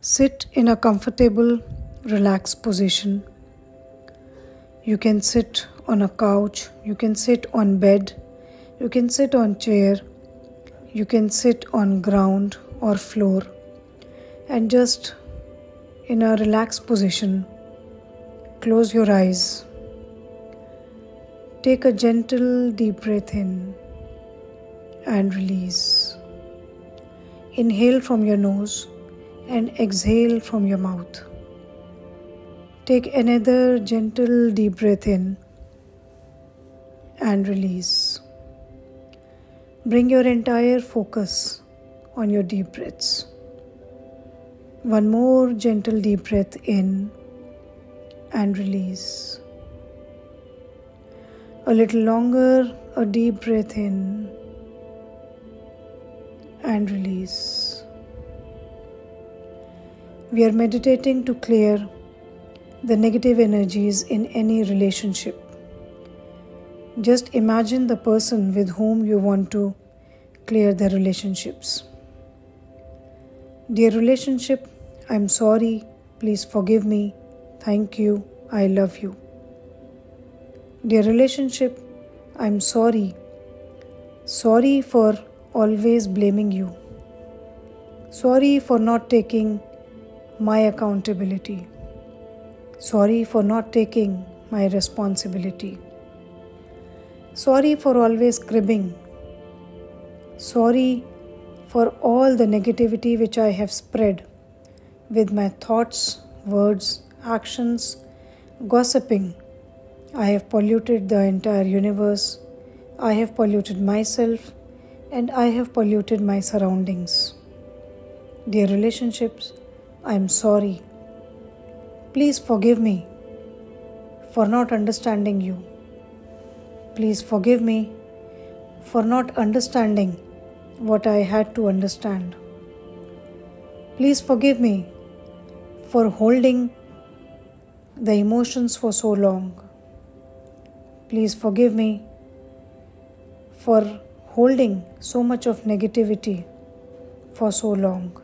Sit in a comfortable, relaxed position. You can sit on a couch, you can sit on bed, you can sit on chair, you can sit on ground or floor, and just in a relaxed position, close your eyes. Take a gentle deep breath in and release. Inhale from your nose and exhale from your mouth. Take another gentle deep breath in and release. Bring your entire focus on your deep breaths. One more gentle deep breath in and release. A little longer, a deep breath in and release. We are meditating to clear the negative energies in any relationship. Just imagine the person with whom you want to clear the relationships. Dear relationship, I'm sorry, please forgive me, thank you, I love you. Dear relationship, I'm sorry for always blaming you. Sorry for not taking my accountability. Sorry for not taking my responsibility. Sorry for always cribbing. Sorry for all the negativity which I have spread with my thoughts, words, actions, gossiping. I have polluted the entire universe. I have polluted myself and I have polluted my surroundings. Dear relationships, I am sorry. Please forgive me for not understanding you. Please forgive me for not understanding what I had to understand. Please forgive me for holding the emotions for so long. Please forgive me for holding so much of negativity for so long.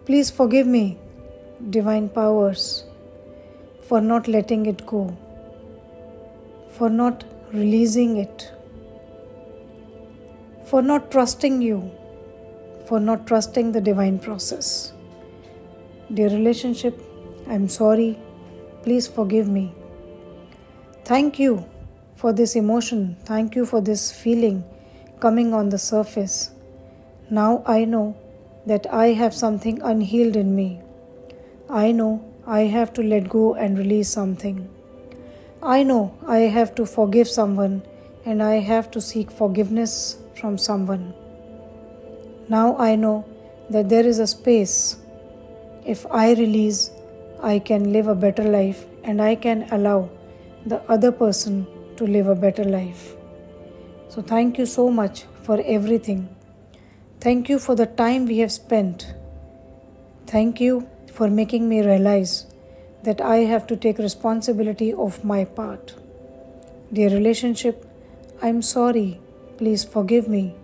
Please forgive me, divine powers, for not letting it go, for not releasing it, for not trusting you, for not trusting the divine process. Dear relationship, I'm sorry, please forgive me. Thank you for this emotion, thank you for this feeling coming on the surface. Now I know that I have something unhealed in me. I know I have to let go and release something. I know I have to forgive someone and I have to seek forgiveness from someone. Now I know that there is a space. If I release, I can live a better life and I can allow the other person to live a better life. So thank you so much for everything. Thank you for the time we have spent. Thank you for making me realize that I have to take responsibility of my part. Dear relationship, I'm sorry. Please forgive me.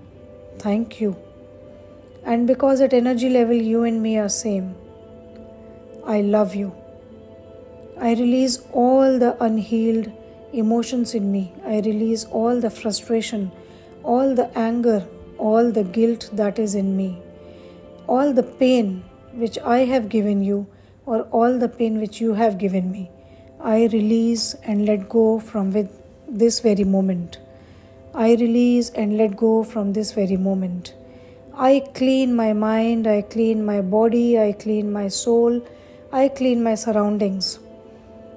Thank you. And because at energy level you and me are same, I love you. I release all the unhealed emotions in me. I release all the frustration, all the anger, all the guilt that is in me, all the pain which I have given you or all the pain which you have given me. I release and let go from this very moment. I release and let go from this very moment. I clean my mind, I clean my body, I clean my soul, I clean my surroundings.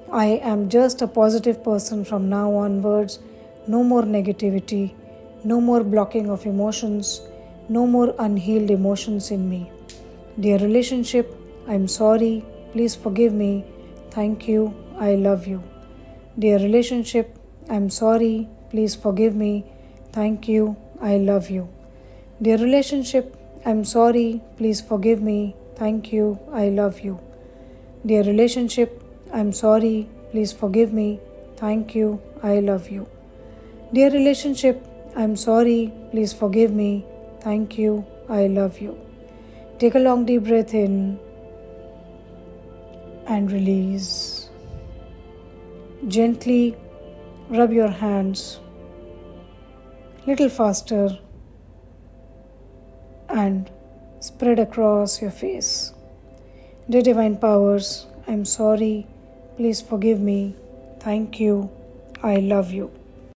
I am just a positive person from now onwards. No more negativity, no more blocking of emotions, no more unhealed emotions in me. Dear relationship, I'm sorry, please forgive me, thank you, I love you. Dear relationship, I'm sorry, please forgive me, thank you, I love you. Dear relationship, I'm sorry, please forgive me, thank you, I love you. Dear relationship, I'm sorry, please forgive me, thank you, I love you. Dear relationship, I'm sorry, please forgive me, thank you, I love you. Take a long deep breath in and release. Gently rub your hands little faster and spread across your face. Dear Divine Powers, I'm sorry. Please forgive me. Thank you. I love you.